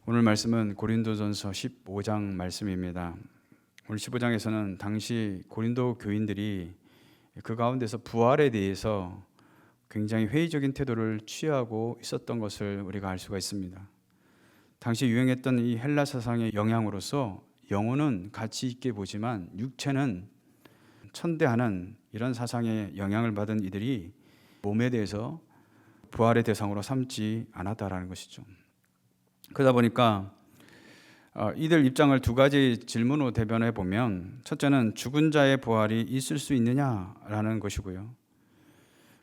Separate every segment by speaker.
Speaker 1: 오늘 말씀은 고린도전서 15장 말씀입니다. 오늘 15장에서는 당시 고린도 교인들이 그 가운데서 부활에 대해서 굉장히 회의적인 태도를 취하고 있었던 것을 우리가 알 수가 있습니다. 당시 유행했던 이 헬라 사상의 영향으로서 영혼은 가치 있게 보지만 육체는 천대하는 이런 사상의 영향을 받은 이들이 몸에 대해서 부활의 대상으로 삼지 않았다라는 것이죠. 그러다 보니까 이들 입장을 두 가지 질문으로 대변해 보면, 첫째는 죽은 자의 부활이 있을 수 있느냐라는 것이고요.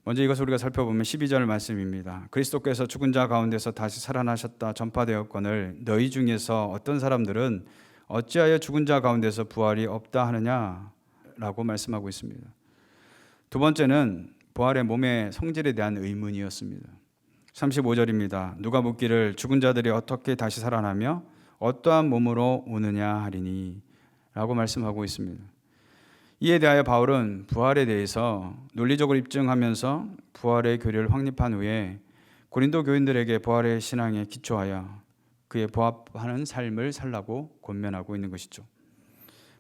Speaker 1: 먼저 이것을 우리가 살펴보면 12절 말씀입니다. 그리스도께서 죽은 자 가운데서 다시 살아나셨다 전파되었거늘 너희 중에서 어떤 사람들은 어찌하여 죽은 자 가운데서 부활이 없다 하느냐라고 말씀하고 있습니다. 두 번째는 부활의 몸의 성질에 대한 의문이었습니다. 35절입니다. 누가 묻기를 죽은 자들이 어떻게 다시 살아나며 어떠한 몸으로 오느냐 하리니 라고 말씀하고 있습니다. 이에 대하여 바울은 부활에 대해서 논리적으로 입증하면서 부활의 교리를 확립한 후에 고린도 교인들에게 부활의 신앙에 기초하여 그에 부합하는 삶을 살라고 권면하고 있는 것이죠.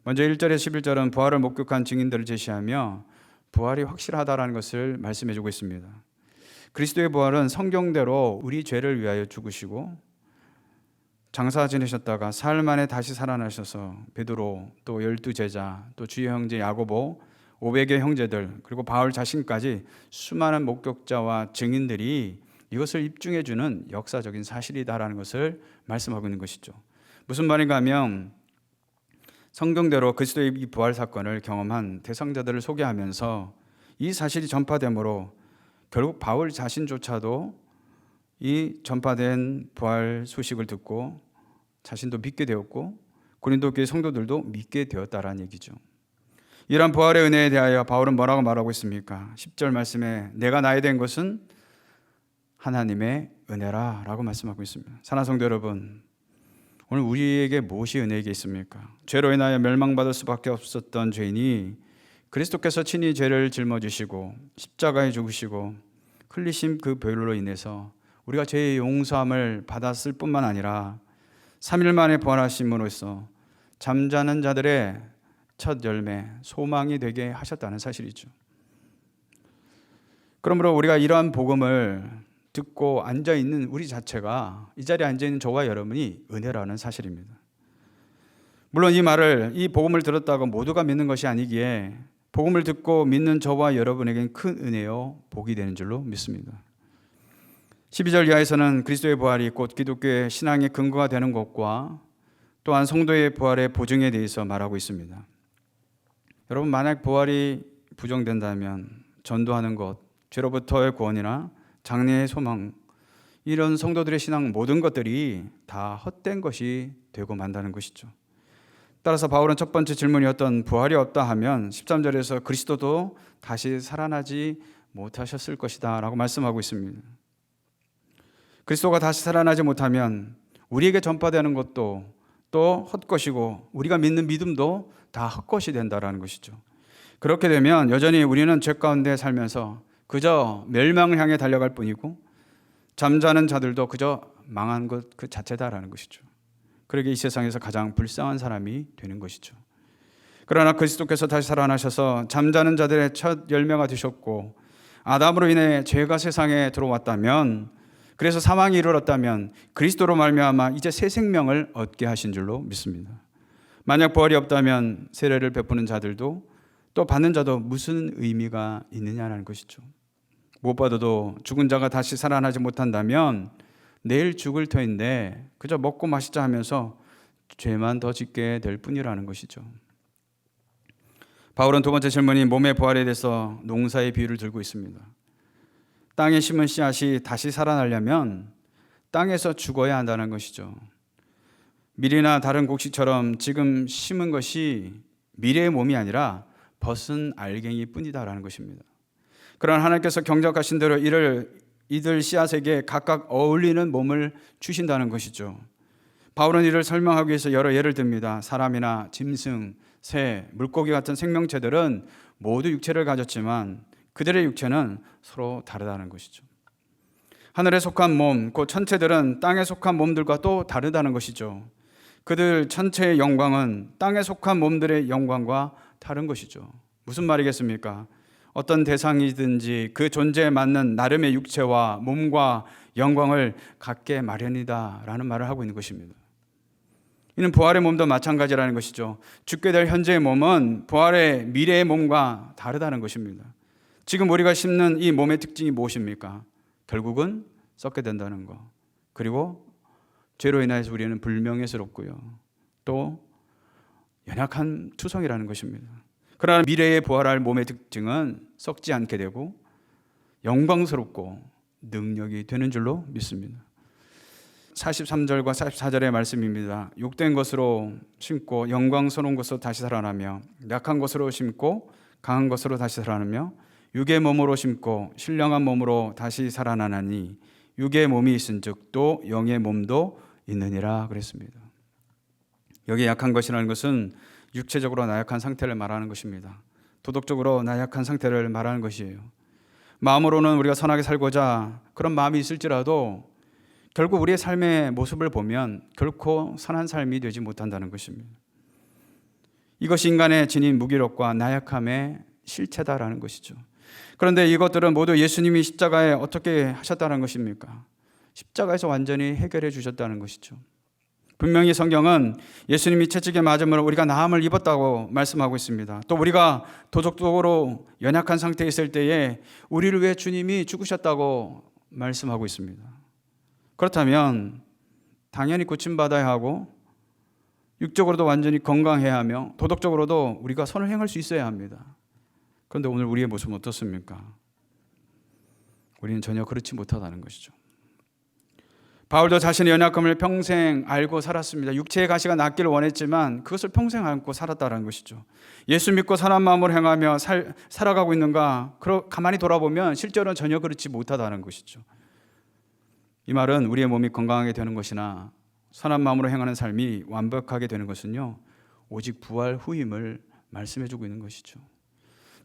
Speaker 1: 먼저 1절에서 11절은 부활을 목격한 증인들을 제시하며 부활이 확실하다라는 것을 말씀해주고 있습니다. 그리스도의 부활은 성경대로 우리 죄를 위하여 죽으시고 장사 지내셨다가 사흘 만에 다시 살아나셔서 베드로, 또 12제자, 또 주의 형제 야고보, 500의 형제들, 그리고 바울 자신까지 수많은 목격자와 증인들이 이것을 입증해주는 역사적인 사실이다라는 것을 말씀하고 있는 것이죠. 무슨 말인가 하면 성경대로 그리스도의 이 부활 사건을 경험한 대상자들을 소개하면서 이 사실이 전파되므로 결국 바울 자신조차도 이 전파된 부활 소식을 듣고 자신도 믿게 되었고 고린도 교회 성도들도 믿게 되었다라는 얘기죠. 이러한 부활의 은혜에 대하여 바울은 뭐라고 말하고 있습니까? 10절 말씀에 내가 나에 된 것은 하나님의 은혜라 라고 말씀하고 있습니다. 사랑하는 성도 여러분, 오늘 우리에게 무엇이 은혜이게 있습니까? 죄로 인하여 멸망받을 수밖에 없었던 죄인이 그리스도께서 친히 죄를 짊어지시고 십자가에 죽으시고 흘리신 그 보혈로 인해서 우리가 죄의 용서함을 받았을 뿐만 아니라 3일 만에 부활하심으로써 잠자는 자들의 첫 열매, 소망이 되게 하셨다는 사실이죠. 그러므로 우리가 이러한 복음을 듣고 앉아있는 우리 자체가, 이 자리에 앉아있는 저와 여러분이 은혜라는 사실입니다. 물론 이 복음을 들었다고 모두가 믿는 것이 아니기에 복음을 듣고 믿는 저와 여러분에게는 큰 은혜요 복이 되는 줄로 믿습니다. 12절 이하에서는 그리스도의 부활이 곧 기독교의 신앙의 근거가 되는 것과 또한 성도의 부활의 보증에 대해서 말하고 있습니다. 여러분, 만약 부활이 부정된다면 전도하는 것, 죄로부터의 구원이나 장래의 소망, 이런 성도들의 신앙 모든 것들이 다 헛된 것이 되고 만다는 것이죠. 따라서 바울은 첫 번째 질문이었던 부활이 없다 하면 13절에서 그리스도도 다시 살아나지 못하셨을 것이다 라고 말씀하고 있습니다. 그리스도가 다시 살아나지 못하면 우리에게 전파되는 것도 또 헛것이고 우리가 믿는 믿음도 다 헛것이 된다라는 것이죠. 그렇게 되면 여전히 우리는 죄 가운데 살면서 그저 멸망을 향해 달려갈 뿐이고 잠자는 자들도 그저 망한 것 그 자체다라는 것이죠. 그러게 이 세상에서 가장 불쌍한 사람이 되는 것이죠. 그러나 그리스도께서 다시 살아나셔서 잠자는 자들의 첫 열매가 되셨고 아담으로 인해 죄가 세상에 들어왔다면, 그래서 사망이 이르렀다면 그리스도로 말미암아 이제 새 생명을 얻게 하신 줄로 믿습니다. 만약 부활이 없다면 세례를 베푸는 자들도 또 받는 자도 무슨 의미가 있느냐는 것이죠. 무엇보다도 죽은 자가 다시 살아나지 못한다면 내일 죽을 터인데 그저 먹고 마시자 하면서 죄만 더 짓게 될 뿐이라는 것이죠. 바울은 두 번째 질문인 몸의 부활에 대해서 농사의 비유를 들고 있습니다. 땅에 심은 씨앗이 다시 살아나려면 땅에서 죽어야 한다는 것이죠. 밀이나 다른 곡식처럼 지금 심은 것이 미래의 몸이 아니라 벗은 알갱이 뿐이다라는 것입니다. 그러나 하나님께서 경작하신 대로 이들 씨앗에게 각각 어울리는 몸을 주신다는 것이죠. 바울은 이를 설명하기 위해서 여러 예를 듭니다. 사람이나 짐승, 새, 물고기 같은 생명체들은 모두 육체를 가졌지만 그들의 육체는 서로 다르다는 것이죠. 하늘에 속한 몸, 곧 천체들은 땅에 속한 몸들과 또 다르다는 것이죠. 그들 천체의 영광은 땅에 속한 몸들의 영광과 다른 것이죠. 무슨 말이겠습니까? 어떤 대상이든지 그 존재에 맞는 나름의 육체와 몸과 영광을 갖게 마련이다라는 말을 하고 있는 것입니다. 이는 부활의 몸도 마찬가지라는 것이죠. 죽게 될 현재의 몸은 부활의 미래의 몸과 다르다는 것입니다. 지금 우리가 심는 이 몸의 특징이 무엇입니까? 결국은 썩게 된다는 것. 그리고 죄로 인하여서 우리는 불명예스럽고요. 또 연약한 투성이라는 것입니다. 그러나 미래에 부활할 몸의 특징은 썩지 않게 되고 영광스럽고 능력이 되는 줄로 믿습니다. 43절과 44절의 말씀입니다. 욕된 것으로 심고 영광스러운 것으로 다시 살아나며 약한 것으로 심고 강한 것으로 다시 살아나며 육의 몸으로 심고 신령한 몸으로 다시 살아나나니 육의 몸이 있은즉 또 영의 몸도 있느니라 그랬습니다. 여기 약한 것이라는 것은 육체적으로 나약한 상태를 말하는 것입니다. 도덕적으로 나약한 상태를 말하는 것이에요. 마음으로는 우리가 선하게 살고자 그런 마음이 있을지라도 결국 우리의 삶의 모습을 보면 결코 선한 삶이 되지 못한다는 것입니다. 이것이 인간의 지닌 무기력과 나약함의 실체다라는 것이죠. 그런데 이것들은 모두 예수님이 십자가에 어떻게 하셨다는 것입니까? 십자가에서 완전히 해결해 주셨다는 것이죠. 분명히 성경은 예수님이 채찍에 맞음으로 우리가 나음을 입었다고 말씀하고 있습니다. 또 우리가 도덕적으로 연약한 상태에 있을 때에 우리를 위해 주님이 죽으셨다고 말씀하고 있습니다. 그렇다면 당연히 고침받아야 하고 육적으로도 완전히 건강해야 하며 도덕적으로도 우리가 선을 행할 수 있어야 합니다. 그런데 오늘 우리의 모습은 어떻습니까? 우리는 전혀 그렇지 못하다는 것이죠. 바울도 자신의 연약함을 평생 알고 살았습니다. 육체의 가시가 낫기를 원했지만 그것을 평생 안고 살았다는 것이죠. 예수 믿고 선한 마음으로 행하며 살아가고 있는가? 가만히 돌아보면 실제로는 전혀 그렇지 못하다는 것이죠. 이 말은 우리의 몸이 건강하게 되는 것이나 선한 마음으로 행하는 삶이 완벽하게 되는 것은요, 오직 부활 후임을 말씀해주고 있는 것이죠.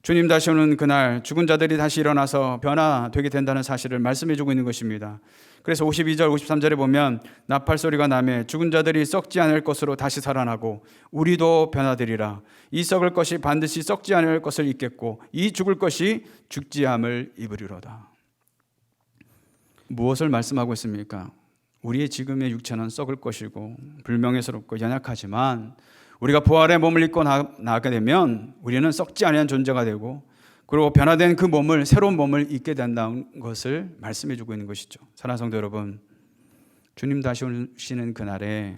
Speaker 1: 주님 다시 오는 그날 죽은 자들이 다시 일어나서 변화되게 된다는 사실을 말씀해주고 있는 것입니다. 그래서 52절 53절에 보면 나팔소리가 나매 죽은 자들이 썩지 않을 것으로 다시 살아나고 우리도 변화되리라. 이 썩을 것이 반드시 썩지 않을 것을 입겠고 이 죽을 것이 죽지 않을 입으리로다. 무엇을 말씀하고 있습니까? 우리의 지금의 육체는 썩을 것이고 불명예스럽고 연약하지만 우리가 부활의 몸을 입고 나가게 되면 우리는 썩지 아니한 존재가 되고 그리고 변화된 그 몸을 새로운 몸을 입게 된다는 것을 말씀해 주고 있는 것이죠. 사랑하는 성도 여러분, 주님 다시 오시는 그날에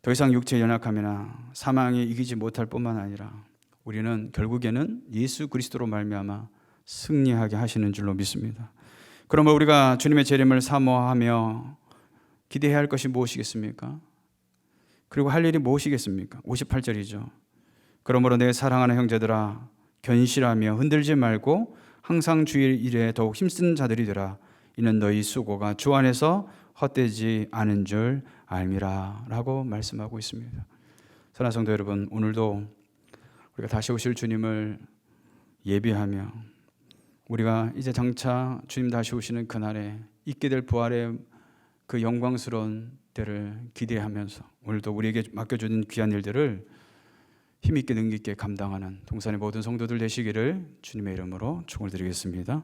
Speaker 1: 더 이상 육체의 연약함이나 사망이 이기지 못할 뿐만 아니라 우리는 결국에는 예수 그리스도로 말미암아 승리하게 하시는 줄로 믿습니다. 그러면 우리가 주님의 재림을 사모하며 기대해야 할 것이 무엇이겠습니까? 그리고 할 일이 무엇이겠습니까? 58절이죠. 그러므로 내 사랑하는 형제들아 견실하며 흔들지 말고 항상 주의 일에 더욱 힘쓴 자들이 되라. 이는 너희 수고가 주 안에서 헛되지 않은 줄 알미라 라고 말씀하고 있습니다. 사랑하는 성도 여러분, 오늘도 우리가 다시 오실 주님을 예비하며 우리가 이제 장차 주님 다시 오시는 그날에 있게 될 부활의 그 영광스러운 때를 기대하면서 오늘도 우리에게 맡겨주는 귀한 일들을 힘있게 능기 있게 감당하는 동산의 모든 성도들 되시기를 주님의 이름으로 축원을 드리겠습니다.